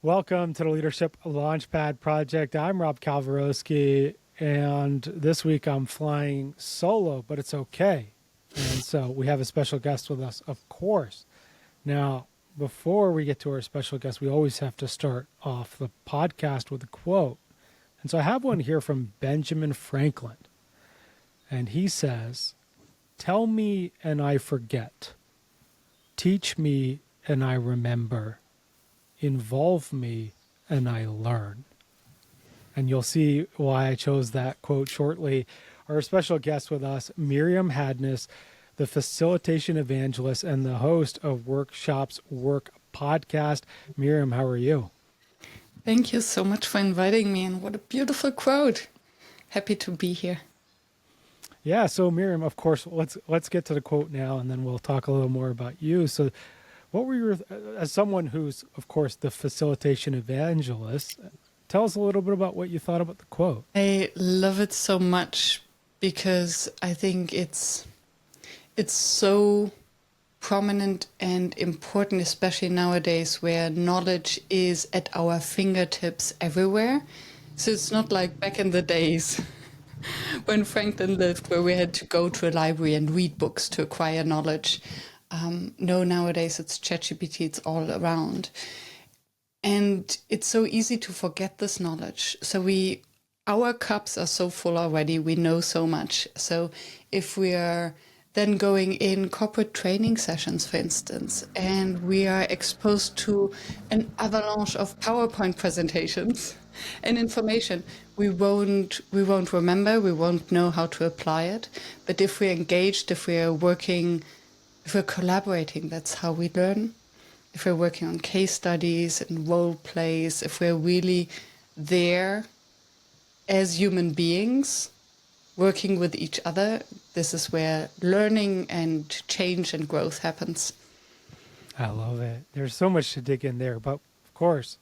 Welcome to the Leadership Launchpad Project. I'm Rob Kalwarowsky, and this week I'm flying solo, but it's okay. And so we have a special guest with us, of course. Now, before we get to our special guest, we always have to start off the podcast with a quote. And so I have one here from Benjamin Franklin. And he says, "Tell me and I forget. Teach me and I remember. Involve me and I learn." And you'll see why I chose that quote shortly. Our special guest with us, Myriam Hadnes, the facilitation evangelist and the host of Workshops Work podcast. Myriam, how are you? Thank you so much for inviting me, and what a beautiful quote. Happy to be here. Yeah, so Myriam, of course, let's get to the quote now, and then we'll talk a little more about you. So what were your, as someone who's, of course, the facilitation evangelist, tell us a little bit about what you thought about the quote. I love it so much because I think it's so prominent and important, especially nowadays where knowledge is at our fingertips everywhere. So it's not like back in the days when Franklin lived, where we had to go to a library and read books to acquire knowledge. No, nowadays it's ChatGPT, it's all around. And it's so easy to forget this knowledge. So our cups are so full already, we know so much. So if we are then going in corporate training sessions, for instance, and we are exposed to an avalanche of PowerPoint presentations and information, we won't remember, we won't know how to apply it. But if we're engaged, if we're working, if we're collaborating, that's how we learn. If we're working on case studies and role plays, if we're really there as human beings, working with each other, this is where learning and change and growth happens. I love it. There's so much to dig in there, but of course,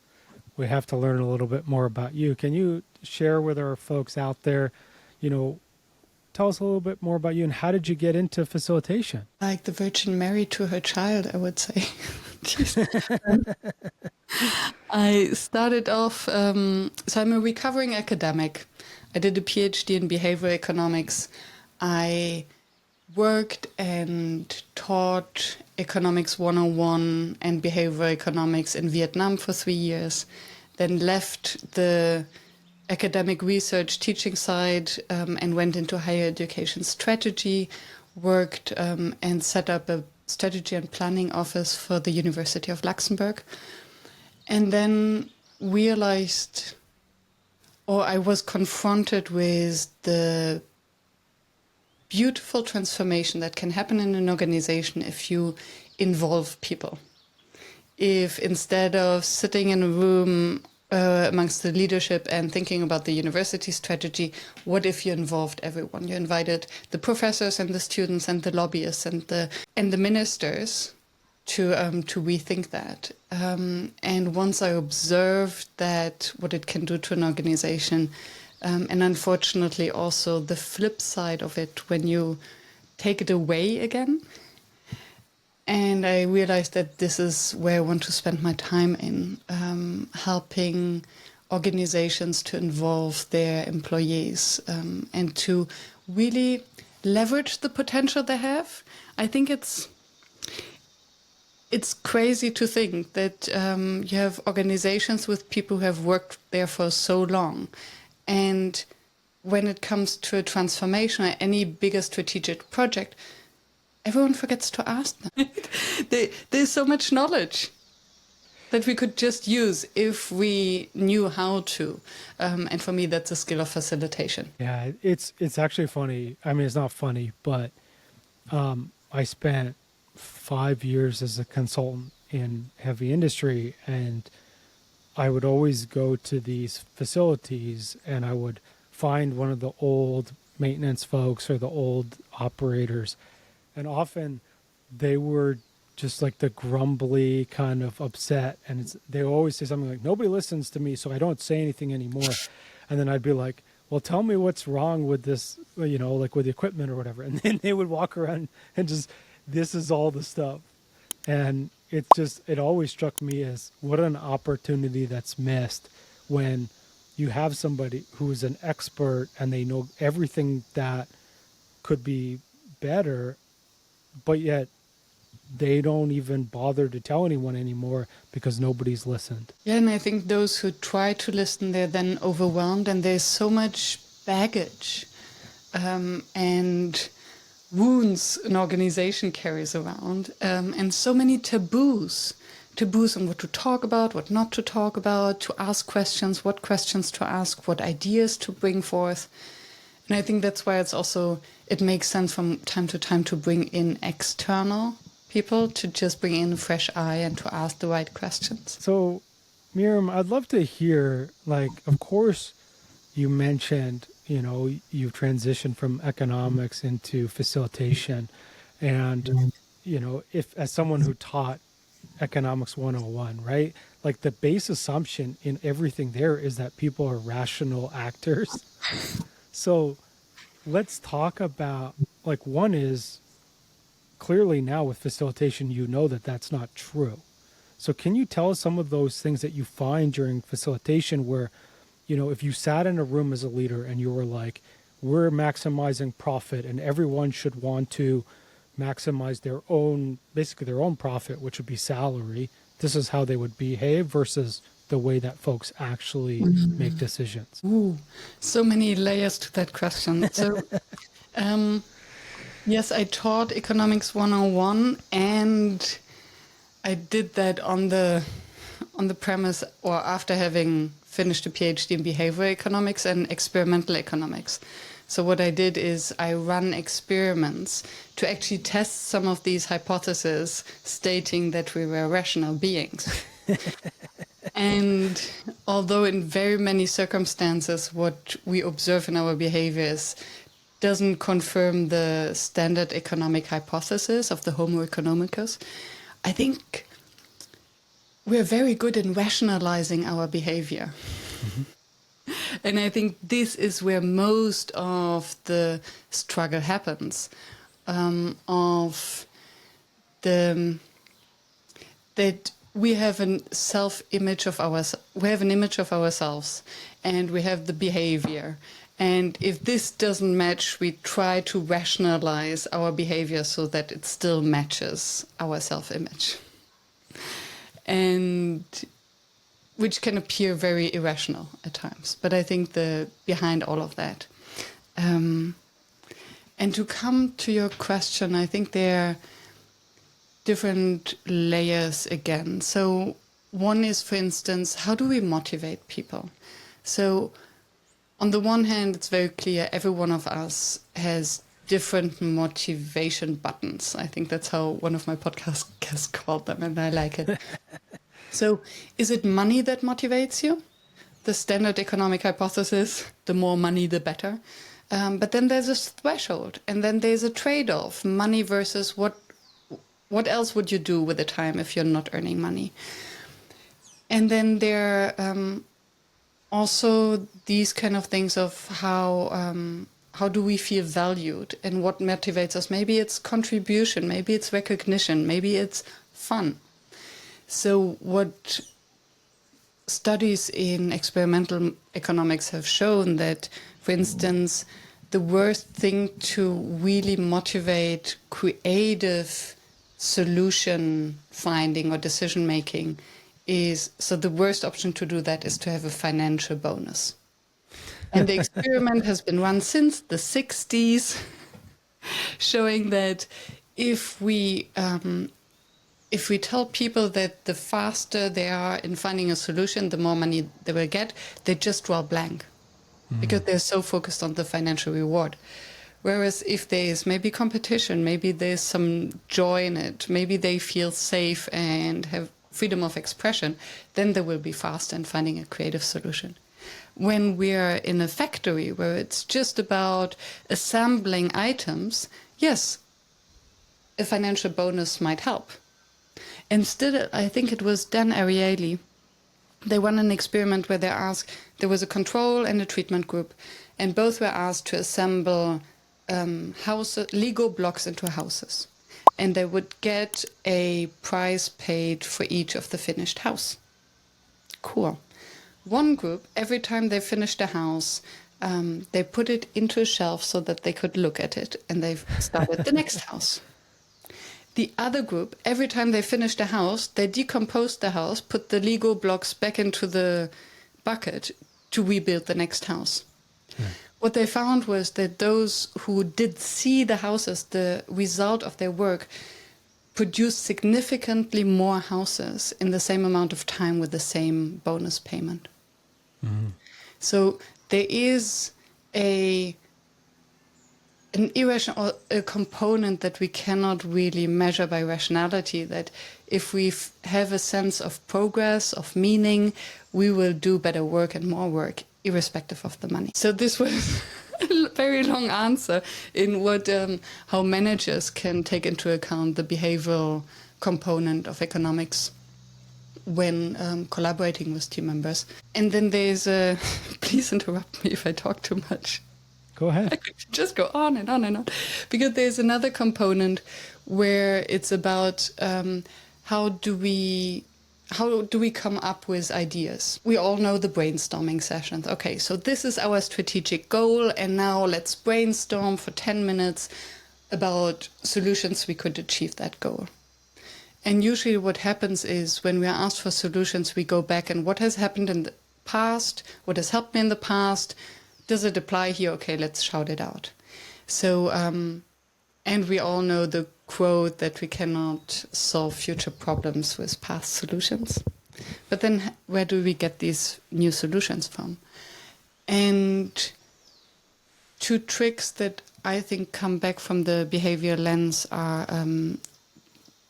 we have to learn a little bit more about you. Can you share with our folks out there, tell us a little bit more about you and how did you get into facilitation? Like the Virgin Mary to her child, I would say. I started off, so I'm a recovering academic. I did a PhD in behavioral economics. I worked and taught economics 101 and behavioral economics in Vietnam for 3 years, then left the academic research teaching side and went into higher education strategy, worked and set up a strategy and planning office for the University of Luxembourg, and then realized, or I was confronted with the beautiful transformation that can happen in an organization if you involve people. If instead of sitting in a room amongst the leadership and thinking about the university strategy, what if you involved everyone? You invited the professors and the students and the lobbyists and the ministers to rethink that. And once I observed that, what it can do to an organization, and unfortunately also the flip side of it when you take it away again. And I realized that this is where I want to spend my time in, helping organizations to involve their employees and to really leverage the potential they have. I think it's crazy to think that you have organizations with people who have worked there for so long. And when it comes to a transformation or any bigger strategic project, everyone forgets to ask them. There's so much knowledge that we could just use if we knew how to. And for me, that's a skill of facilitation. Yeah, it's actually funny. I mean, it's not funny, but I spent 5 years as a consultant in heavy industry, and I would always go to these facilities and I would find one of the old maintenance folks or the old operators. And often they were just like the grumbly kind of upset. And they always say something like, nobody listens to me, so I don't say anything anymore. And then I'd be like, well, tell me what's wrong with this, like with the equipment or whatever. And then they would walk around and just, this is all the stuff. And it always struck me as what an opportunity that's missed when you have somebody who's an expert and they know everything that could be better, but yet they don't even bother to tell anyone anymore because nobody's listened. Yeah, and I think those who try to listen, they're then overwhelmed, and there's so much baggage and wounds an organization carries around, and so many taboos on what to talk about, what not to talk about, to ask questions, what questions to ask, what ideas to bring forth. And I think that's why it makes sense from time to time to bring in external people, to just bring in a fresh eye and to ask the right questions. So, Myriam, I'd love to hear, of course, you mentioned, you've transitioned from economics into facilitation. And, if as someone who taught economics 101, right? Like the base assumption in everything there is that people are rational actors. So let's talk about, one is clearly now with facilitation, that that's not true. So can you tell us some of those things that you find during facilitation where, if you sat in a room as a leader and you were like, we're maximizing profit and everyone should want to maximize their own profit, which would be salary. This is how they would behave versus the way that folks actually make decisions. Ooh, so many layers to that question. So, yes, I taught Economics 101, and I did that on the premise, or after having finished a PhD in behavioral economics and experimental economics. So what I did is I run experiments to actually test some of these hypotheses stating that we were rational beings. And although in very many circumstances what we observe in our behaviors doesn't confirm the standard economic hypothesis of the Homo economicus, I think we're very good in rationalizing our behavior. Mm-hmm. And I think this is where most of the struggle happens, that we have an image of ourselves, and we have the behavior. And if this doesn't match, we try to rationalize our behavior so that it still matches our self-image. And which can appear very irrational at times. But I think behind all of that. And to come to your question, I think there are different layers again. So one is, for instance, how do we motivate people? So on the one hand, it's very clear every one of us has different motivation buttons. I think that's how one of my podcast guests called them, and I like it. So is it money that motivates you? The standard economic hypothesis, the more money, the better. But then there's a threshold, and then there's a trade-off, money versus what else would you do with the time if you're not earning money? And then there are also these kind of things of how do we feel valued and what motivates us? Maybe it's contribution, maybe it's recognition, maybe it's fun. So what studies in experimental economics have shown that, for instance, the worst thing to really motivate creative solution finding or decision making the worst option to do that is to have a financial bonus. And the experiment has been run since the 60s, showing that if we tell people that the faster they are in finding a solution, the more money they will get, they just draw blank because they're so focused on the financial reward. Whereas if there is maybe competition, maybe there's some joy in it, maybe they feel safe and have freedom of expression, then they will be fast in finding a creative solution. When we are in a factory where it's just about assembling items, yes, a financial bonus might help. Instead, I think it was Dan Ariely, they ran an experiment where there was a control and a treatment group, and both were asked to assemble Lego blocks into houses. and they would get a price paid for each of the finished house. Cool. One group, every time they finished a house, they put it into a shelf so that they could look at it, and they started the next house. The other group, every time they finished a house, they decomposed the house, put the Lego blocks back into the bucket to rebuild the next house. Yeah. What they found was that those who did see the houses, the result of their work, produced significantly more houses in the same amount of time with the same bonus payment. Mm-hmm. So there is an irrational a component that we cannot really measure by rationality, that if we have a sense of progress, of meaning, we will do better work and more work, irrespective of the money. So this was a very long answer in what how managers can take into account the behavioral component of economics when collaborating with team members. And then there's a, please interrupt me if I talk too much. Go ahead. I could just go on and on and on. Because there's another component where it's about how do we come up with ideas? We all know the brainstorming sessions. Okay, so this is our strategic goal, and now let's brainstorm for 10 minutes about solutions we could achieve that goal. And usually what happens is when we are asked for solutions, we go back and what has happened in the past, what has helped me in the past, does it apply here? Okay, let's shout it out. So, and we all know the quote that we cannot solve future problems with past solutions. But then where do we get these new solutions from? And two tricks that I think come back from the behavior lens are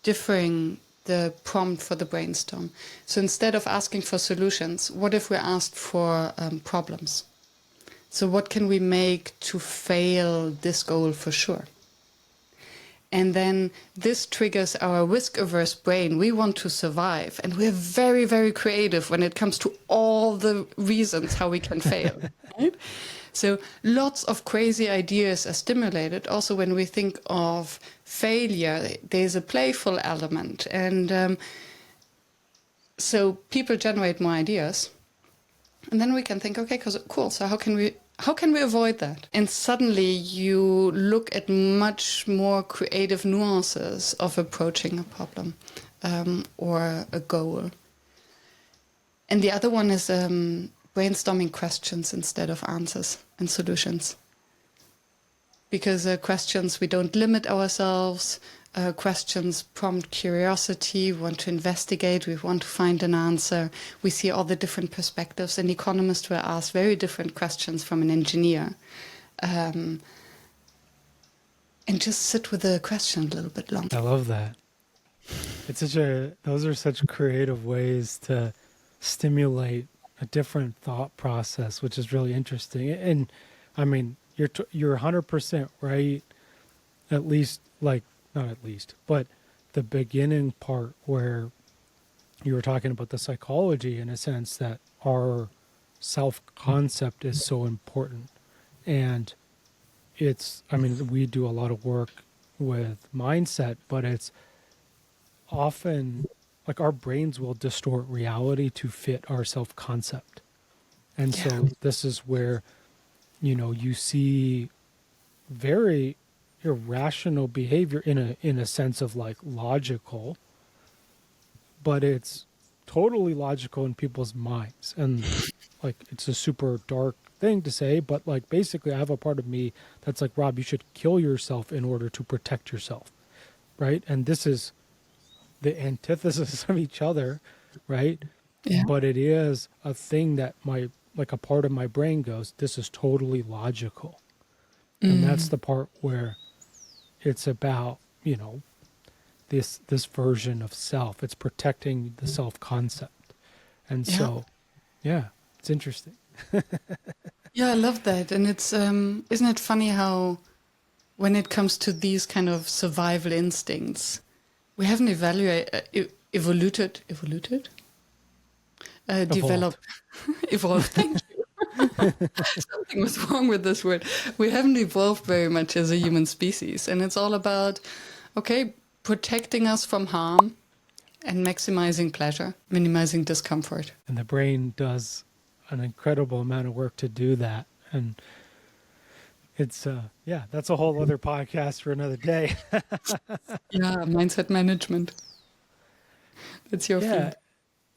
differing the prompt for the brainstorm. So instead of asking for solutions, what if we asked for problems? So what can we make to fail this goal for sure? And then this triggers our risk-averse brain. We want to survive, and we're very, very creative when it comes to all the reasons how we can fail. Right? So lots of crazy ideas are stimulated. Also, when we think of failure, there's a playful element. And so people generate more ideas. And then we can think, okay, cool, so how can we avoid that? And suddenly you look at much more creative nuances of approaching a problem or a goal. And the other one is brainstorming questions instead of answers and solutions. Because questions, we don't limit ourselves. Questions prompt curiosity, we want to investigate, we want to find an answer. We see all the different perspectives. An economist will ask very different questions from an engineer. And just sit with the question a little bit longer. I love that. Those are such creative ways to stimulate a different thought process, which is really interesting. And I mean, you're 100% right, at least like, not at least, but the beginning part where you were talking about the psychology in a sense that our self-concept is so important. And we do a lot of work with mindset, but it's often like our brains will distort reality to fit our self-concept. And so this is where, you see very irrational behavior in a sense of like logical, but it's totally logical in people's minds. And like, it's a super dark thing to say, but like, basically I have a part of me that's like, Rob, you should kill yourself in order to protect yourself. Right. And this is the antithesis of each other. Right. Yeah. But it is a thing that a part of my brain goes, this is totally logical. And that's the part where it's about, this version of self. It's protecting the self-concept. And so, it's interesting. Yeah, I love that. And it's, isn't it funny how when it comes to these kind of survival instincts, we haven't developed, evolved, thank you. Something was wrong with this word. We haven't evolved very much as a human species. And it's all about, okay, protecting us from harm and maximizing pleasure, minimizing discomfort. And the brain does an incredible amount of work to do that. And it's, that's a whole other podcast for another day. Yeah, mindset management. That's your field.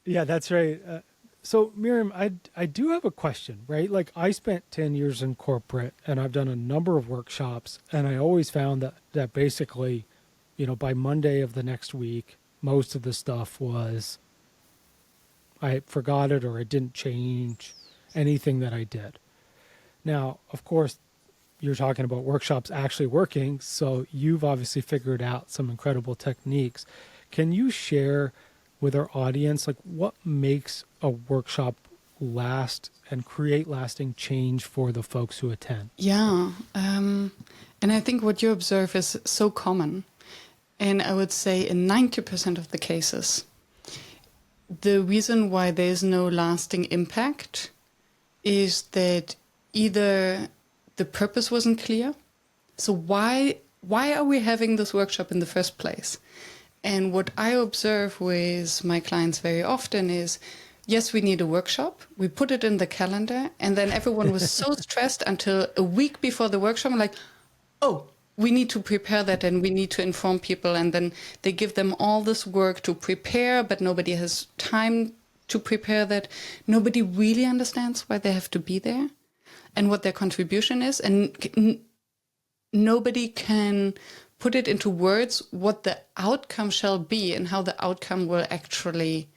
Yeah, that's right. So Myriam, I do have a question, right? Like I spent 10 years in corporate and I've done a number of workshops, and I always found that basically, by Monday of the next week, most of the stuff was I forgot it or it didn't change anything that I did. Now, of course, you're talking about workshops actually working, so you've obviously figured out some incredible techniques. Can you share with our audience, like what makes a workshop last and create lasting change for the folks who attend? Yeah. And I think what you observe is so common. And I would say in 90% of the cases, the reason why there is no lasting impact is that either the purpose wasn't clear. So why are we having this workshop in the first place? And what I observe with my clients very often is, yes, we need a workshop. We put it in the calendar, and then everyone was so stressed until a week before the workshop, like, oh, we need to prepare that and we need to inform people. And then they give them all this work to prepare, but nobody has time to prepare that. Nobody really understands why they have to be there and what their contribution is. And nobody can put it into words what the outcome shall be and how the outcome will actually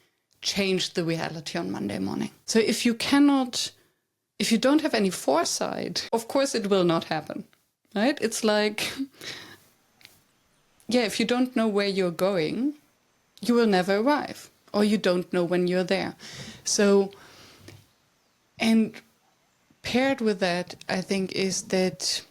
change the reality on Monday morning. So if you don't have any foresight, of course it will not happen, right? It's like, if you don't know where you're going, you will never arrive, or you don't know when you're there. So, and paired with that, I think, is that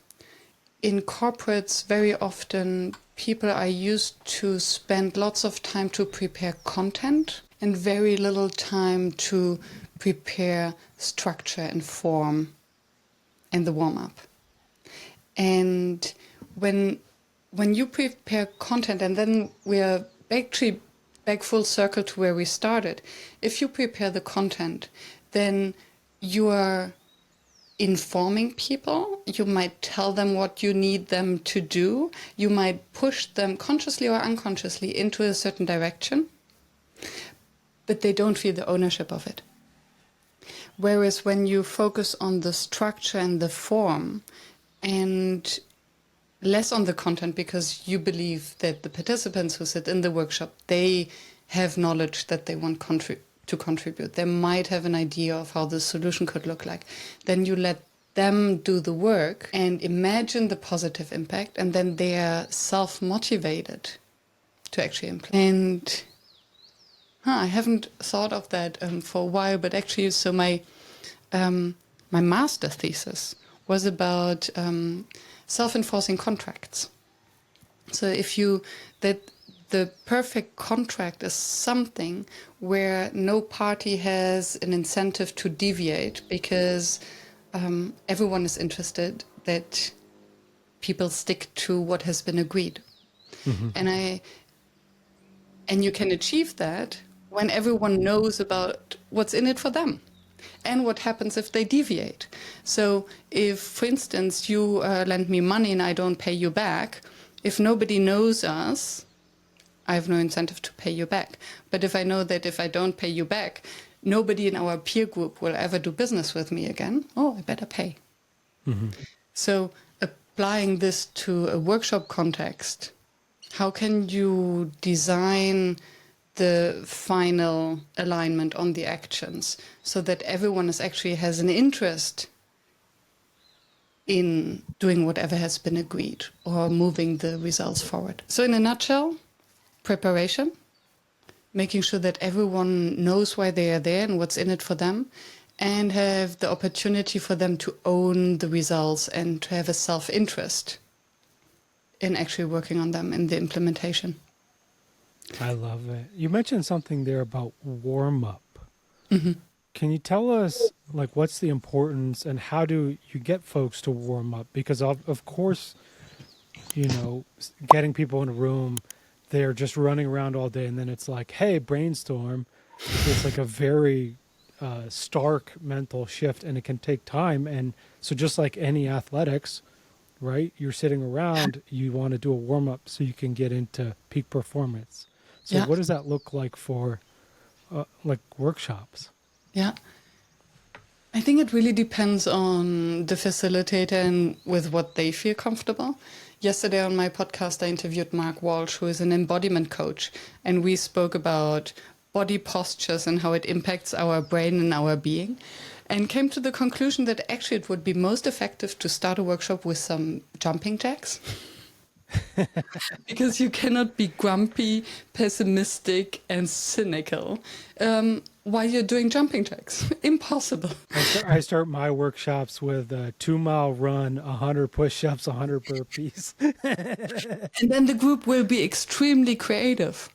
in corporates, very often people are used to spend lots of time to prepare content and very little time to prepare structure and form and the warm-up. And when you prepare content, and then we are actually back full circle to where we started, if you prepare the content, then you are informing people. You might tell them what you need them to do. You might push them consciously or unconsciously into a certain direction, but they don't feel the ownership of it. Whereas when you focus on the structure and the form and less on the content, because you believe that the participants who sit in the workshop, they have knowledge that they want to contribute. They might have an idea of how the solution could look like. Then you let them do the work and imagine the positive impact, and then they are self-motivated to actually implement. And I haven't thought of that for a while, but actually, so my master thesis was about self-enforcing contracts. So the perfect contract is something where no party has an incentive to deviate, because everyone is interested that people stick to what has been agreed. Mm-hmm. And you can achieve that when everyone knows about what's in it for them and what happens if they deviate. So if, for instance, you lend me money and I don't pay you back, if nobody knows us, I have no incentive to pay you back. But if I know that if I don't pay you back, nobody in our peer group will ever do business with me again, I better pay. Mm-hmm. So applying this to a workshop context, how can you design the final alignment on the actions so that everyone has an interest in doing whatever has been agreed or moving the results forward? So in a nutshell, preparation, making sure that everyone knows why they are there and what's in it for them, and have the opportunity for them to own the results and to have a self-interest in actually working on them in the implementation. I love it. You mentioned something there about warm-up. Mm-hmm. Can you tell us, like, what's the importance and how do you get folks to warm up? Because of course, getting people in a room, they're just running around all day, and then it's like, hey, brainstorm. It's like a very stark mental shift, and it can take time. And so just like any athletics, right? You're sitting around, you want to do a warm up so you can get into peak performance. So Yeah. what does that look like for like workshops? Yeah. I think it really depends on the facilitator and with what they feel comfortable. Yesterday on my podcast, I interviewed Mark Walsh, who is an embodiment coach, and we spoke about body postures and how it impacts our brain and our being, and came to the conclusion that actually it would be most effective to start a workshop with some jumping jacks. Because you cannot be grumpy, pessimistic, and cynical while you're doing jumping jacks. Impossible. I start my workshops with a 2-mile run, 100 push-ups, 100 burpees. And then the group will be extremely creative.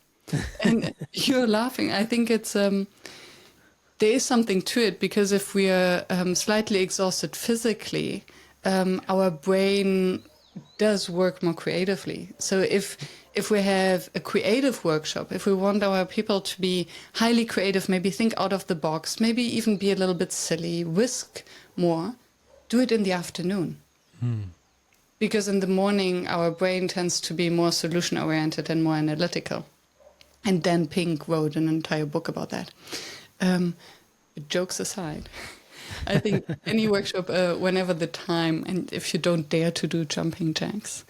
And you're laughing. I think it's there is something to it, because if we are slightly exhausted physically, our brain does work more creatively. So if we have a creative workshop, if we want our people to be highly creative, maybe think out of the box, maybe even be a little bit silly, risk more, do it in the afternoon. Because in the morning, our brain tends to be more solution-oriented and more analytical. And Dan Pink wrote an entire book about that. Jokes aside, I think any workshop, whenever the time, and if you don't dare to do jumping jacks,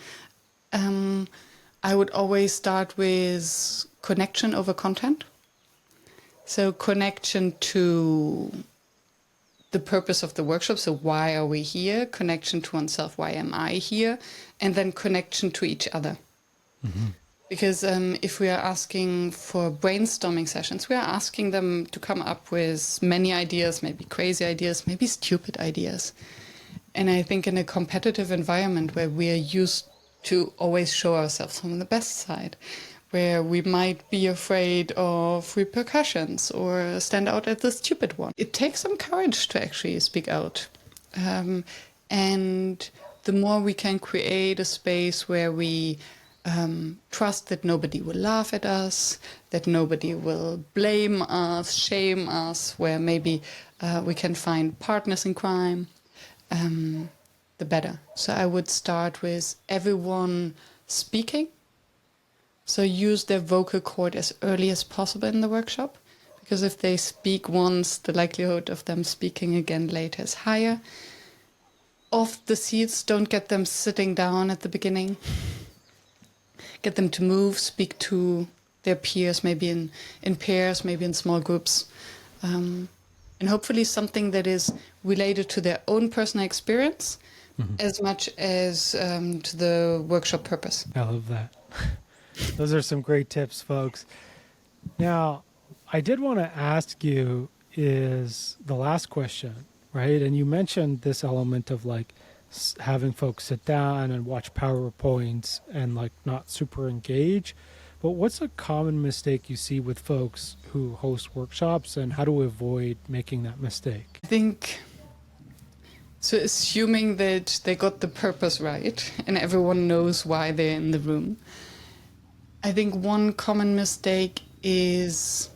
I would always start with connection over content. So connection to the purpose of the workshop. So why are we here? Connection to oneself. Why am I here? And then connection to each other. Mm-hmm. Because if we are asking for brainstorming sessions, we are asking them to come up with many ideas, maybe crazy ideas, maybe stupid ideas. And I think in a competitive environment where we are used to always show ourselves from the best side, where we might be afraid of repercussions or stand out as the stupid one, it takes some courage to actually speak out. And the more we can create a space where we trust that nobody will laugh at us, that nobody will blame us, shame us, where maybe we can find partners in crime, the better. So I would start with everyone speaking. So use their vocal cord as early as possible in the workshop, because if they speak once, the likelihood of them speaking again later is higher. Off the seats, don't get them sitting down at the beginning. Get them to move, speak to their peers, maybe in pairs, maybe in small groups. And hopefully something that is related to their own personal experience as much as to the workshop purpose. I love that. Those are some great tips, folks. Now, I did want to ask you is the last question, right? And you mentioned this element of like having folks sit down and watch PowerPoints and like not super engage. But what's a common mistake you see with folks who host workshops, and how do we avoid making that mistake? I think, so assuming that they got the purpose right and everyone knows why they're in the room, I think one common mistake is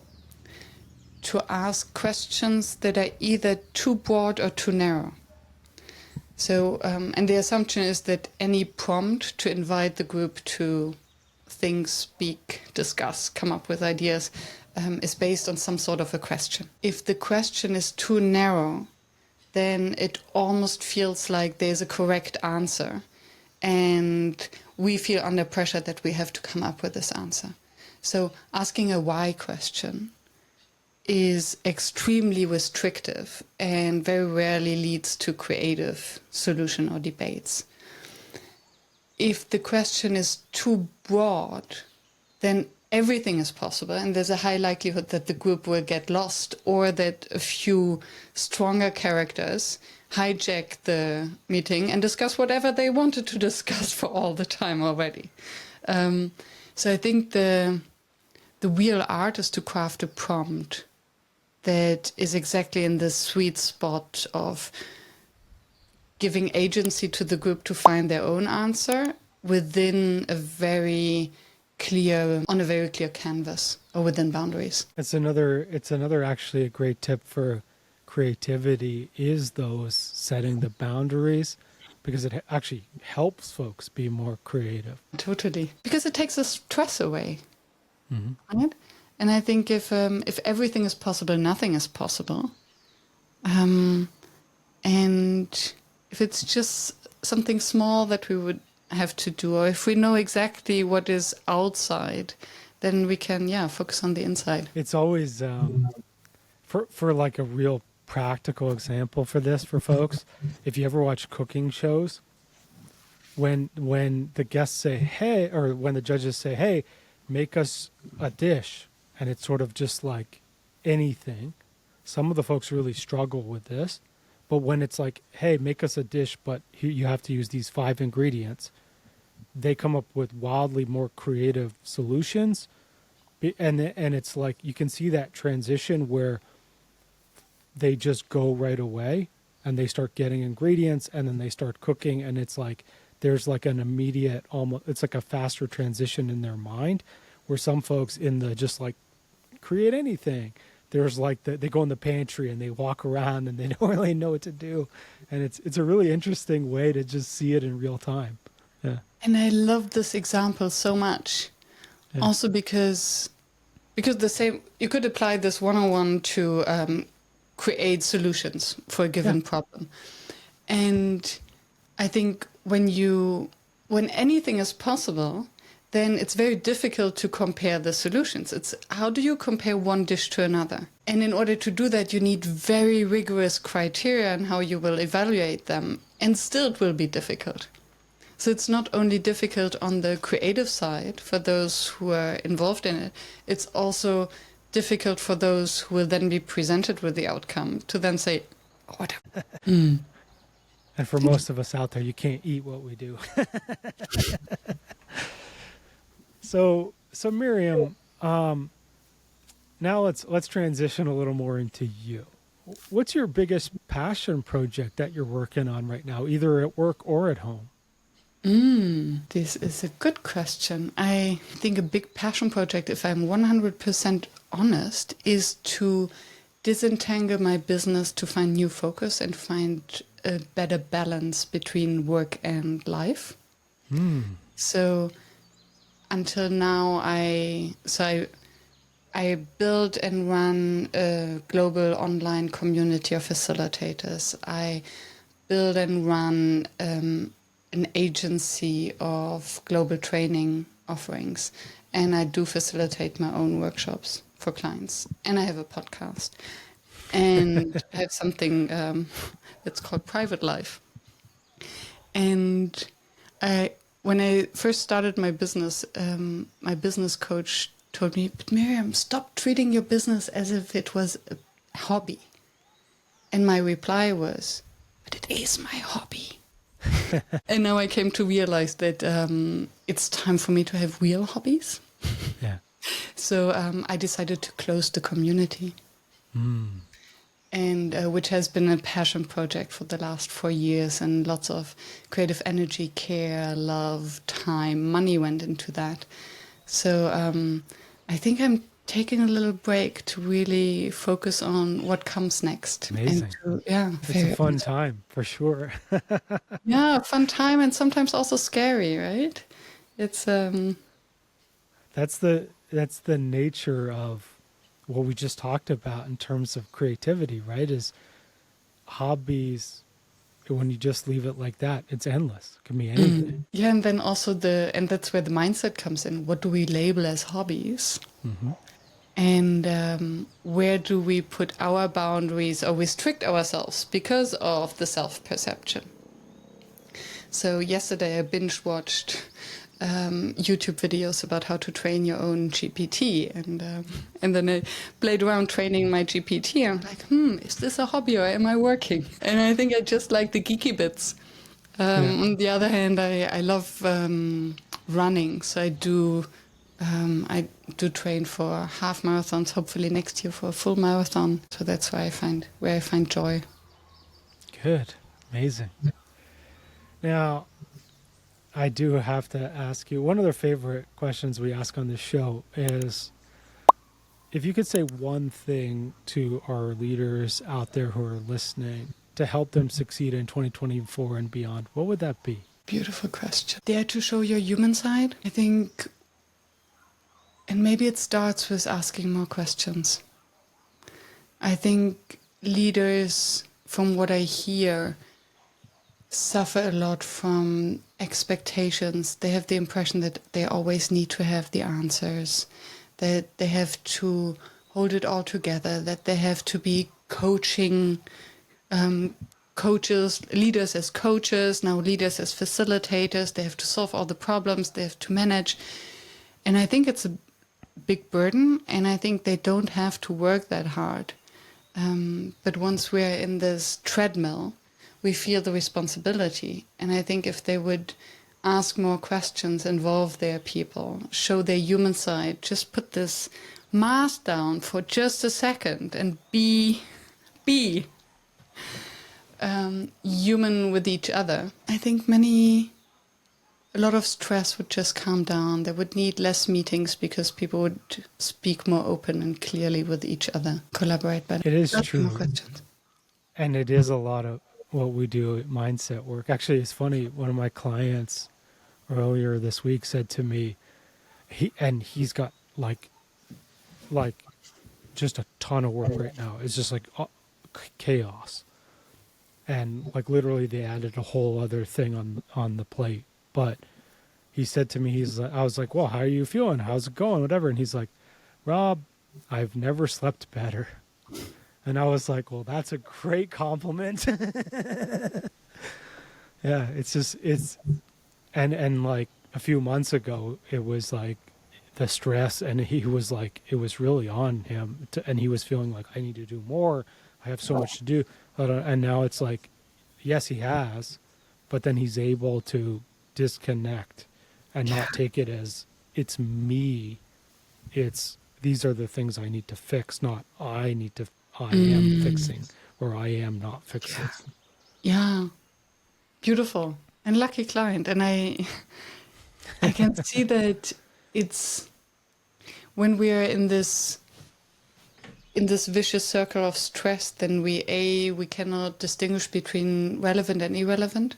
to ask questions that are either too broad or too narrow. So, and the assumption is that any prompt to invite the group to think, speak, discuss, come up with ideas is based on some sort of a question. If the question is too narrow, then it almost feels like there's a correct answer. And we feel under pressure that we have to come up with this answer. So asking a why question is extremely restrictive and very rarely leads to creative solution or debates. If the question is too broad, then everything is possible, and there's a high likelihood that the group will get lost, or that a few stronger characters hijack the meeting and discuss whatever they wanted to discuss for all the time already. So I think the real art is to craft a prompt that is exactly in the sweet spot of giving agency to the group to find their own answer within a very on a very clear canvas or within boundaries. It's another actually a great tip for creativity is those setting the boundaries, because it actually helps folks be more creative. Totally. Because it takes the stress away. Right? And I think if everything is possible, nothing is possible. And if it's just something small that we would have to do, or if we know exactly what is outside, then we can, focus on the inside. It's always, for like a real practical example for this for folks, if you ever watch cooking shows, when the guests say, hey, or when the judges say, hey, make us a dish, and it's sort of just like anything, some of the folks really struggle with this. But when it's like, hey, make us a dish, but you have to use these 5 ingredients, they come up with wildly more creative solutions. And it's like, you can see that transition where they just go right away and they start getting ingredients and then they start cooking. And it's like, there's like an immediate, almost, it's like a faster transition in their mind, where some folks in the just like create anything, there's like they go in the pantry and they walk around and they don't really know what to do. And it's a really interesting way to just see it in real time. Yeah. And I love this example so much. Yeah. Also because the same, you could apply this one-on-one to create solutions for a given problem. And I think when anything is possible, then it's very difficult to compare the solutions. It's how do you compare one dish to another? And in order to do that, you need very rigorous criteria on how you will evaluate them. And still it will be difficult. So it's not only difficult on the creative side for those who are involved in it, it's also difficult for those who will then be presented with the outcome to then say, oh, whatever. And for most of us out there, you can't eat what we do. So Myriam, now let's transition a little more into you. What's your biggest passion project that you're working on right now, either at work or at home? This is a good question. I think a big passion project, if I'm 100% honest, is to disentangle my business to find new focus and find a better balance between work and life. So until now, I build and run a global online community of facilitators. I build and run an agency of global training offerings, and I do facilitate my own workshops for clients. And I have a podcast, and I have something that's called Private Life. And when I first started my business coach told me, but Myriam, stop treating your business as if it was a hobby. And my reply was, but it is my hobby. And now I came to realize that it's time for me to have real hobbies. Yeah. So I decided to close the community. And which has been a passion project for the last 4 years, and lots of creative energy, care, love, time, money went into that. So I think I'm taking a little break to really focus on what comes next. Amazing. It's a fun time for sure. Yeah, fun time, and sometimes also scary, right? It's that's the nature of what we just talked about in terms of creativity, right? Is hobbies, when you just leave it like that, it's endless. It can be anything. Yeah, and then also and that's where the mindset comes in. What do we label as hobbies? And where do we put our boundaries or restrict ourselves because of the self-perception? So yesterday I binge-watched YouTube videos about how to train your own GPT, and then I played around training my GPT, and I'm like, is this a hobby or am I working? And I think I just like the geeky bits. On the other hand, I love running, so I do train for half marathons, hopefully next year for a full marathon. So that's where I find joy. Good, amazing. Now, I do have to ask you, one of the favorite questions we ask on this show is, if you could say one thing to our leaders out there who are listening to help them succeed in 2024 and beyond, what would that be? Beautiful question. Dare to show your human side, I think, and maybe it starts with asking more questions. I think leaders, from what I hear, suffer a lot from expectations. They have the impression that they always need to have the answers, that they have to hold it all together, that they have to be coaching coaches, leaders as coaches, now leaders as facilitators. They have to solve all the problems, they have to manage. And I think it's a big burden, and I think they don't have to work that hard. But once we're in this treadmill, we feel the responsibility. And I think if they would ask more questions, involve their people, show their human side, just put this mask down for just a second and be human with each other. I think a lot of stress would just calm down. They would need less meetings because people would speak more open and clearly with each other, collaborate better. It is Lots true. more questions. And it is a lot of what we do at mindset work. Actually, it's funny. One of my clients earlier this week said to me, he's got like just a ton of work right now. It's just like chaos. And like literally they added a whole other thing on the plate. But he said to me, I was like, well, how are you feeling? How's it going? Whatever. And he's like, Rob, I've never slept better. And I was like, well, that's a great compliment. Yeah, and like a few months ago, it was like the stress, and he was like, it was really on him, and he was feeling like, I need to do more. I have so much to do. And now it's like, yes, he has, but then he's able to disconnect and not take it as it's me. These are the things I need to fix, not I am fixing, or I am not fixing. Yeah. Beautiful. And lucky client. And I can see that it's when we are in this vicious circle of stress, then we cannot distinguish between relevant and irrelevant.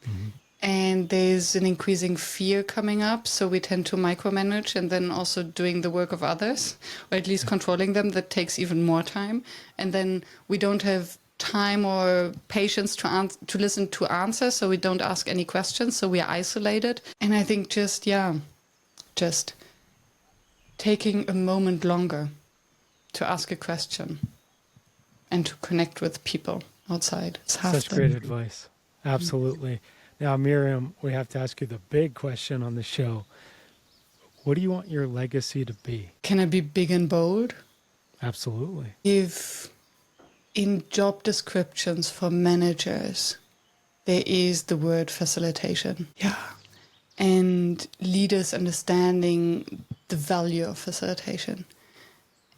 Mm-hmm. And there's an increasing fear coming up, so we tend to micromanage, and then also doing the work of others, or at least controlling them. That takes even more time. And then we don't have time or patience to listen to answers, so we don't ask any questions, so we are isolated. And I think just taking a moment longer to ask a question and to connect with people outside. It's half Such great advice. Absolutely. Now, Myriam, we have to ask you the big question on the show. What do you want your legacy to be? Can I be big and bold? Absolutely. If in job descriptions for managers, there is the word facilitation. Yeah. And leaders understanding the value of facilitation.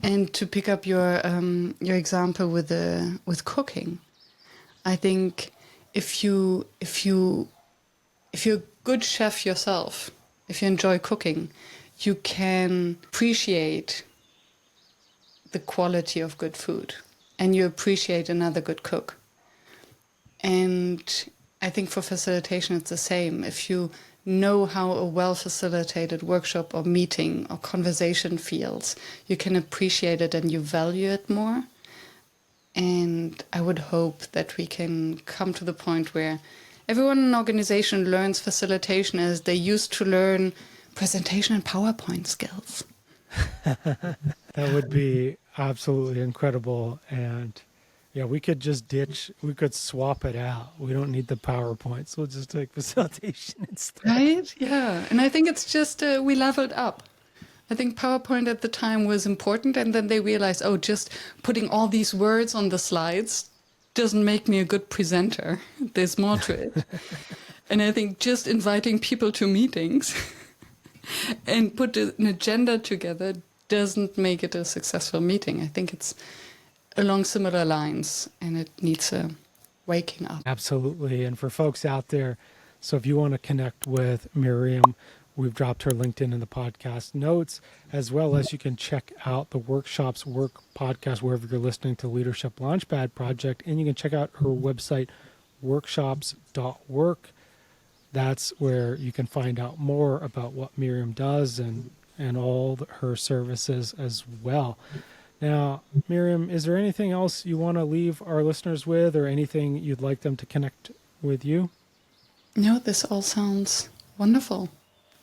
And to pick up your example with cooking, I think if you're a good chef yourself, if you enjoy cooking, you can appreciate the quality of good food, and you appreciate another good cook. And I think for facilitation, it's the same. If you know how a well-facilitated workshop or meeting or conversation feels, you can appreciate it and you value it more. And I would hope that we can come to the point where everyone in an organization learns facilitation as they used to learn presentation and PowerPoint skills. That would be absolutely incredible. And yeah, we could swap it out. We don't need the PowerPoints. We'll just take facilitation instead. Right? Yeah. And I think it's just we leveled up. I think PowerPoint at the time was important, and then they realized, just putting all these words on the slides doesn't make me a good presenter. There's more to it. And I think just inviting people to meetings and put an agenda together doesn't make it a successful meeting. I think it's along similar lines, and it needs a waking up. Absolutely. And for folks out there, So if you want to connect with Myriam, we've dropped her LinkedIn in the podcast notes, as well as you can check out the Workshops Work podcast wherever you're listening to Leadership Launchpad Project. And you can check out her website, workshops.work. That's where you can find out more about what Myriam does and all her services as well. Now, Myriam, is there anything else you want to leave our listeners with, or anything you'd like them to connect with you? No, this all sounds wonderful.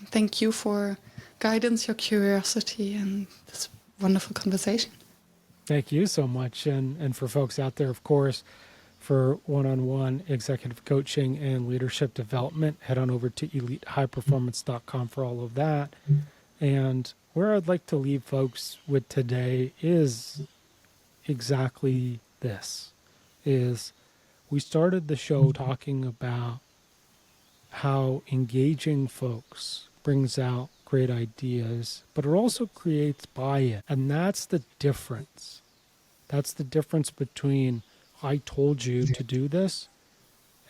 Thank you for guidance, your curiosity, and this wonderful conversation. Thank you so much. And for folks out there, of course, for one-on-one executive coaching and leadership development, head on over to elitehighperformance.com for all of that. And where I'd like to leave folks with today is exactly this, is we started the show talking about how engaging folks brings out great ideas, but it also creates buy-in. And that's the difference. That's the difference between I told you to do this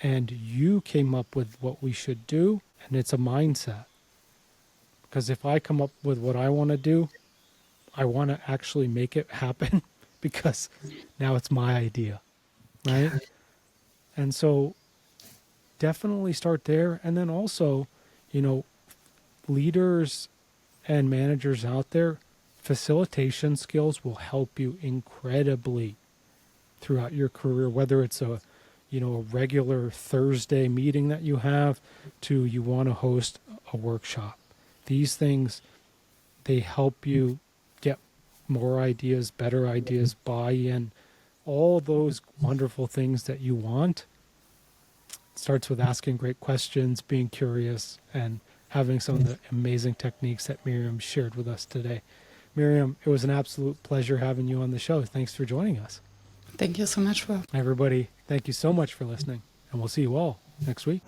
and you came up with what we should do, and it's a mindset. Because if I come up with what I want to do, I want to actually make it happen because now it's my idea, right? And so definitely start there. And then also, leaders and managers out there, facilitation skills will help you incredibly throughout your career, whether it's a regular Thursday meeting that you have to you want to host a workshop. These things, they help you get more ideas, better ideas, buy-in, all those wonderful things that you want. It starts with asking great questions, being curious, and having some of the amazing techniques that Myriam shared with us today. Myriam, it was an absolute pleasure having you on the show. Thanks for joining us. Thank you so much, Rob. Everybody, thank you so much for listening, and we'll see you all next week.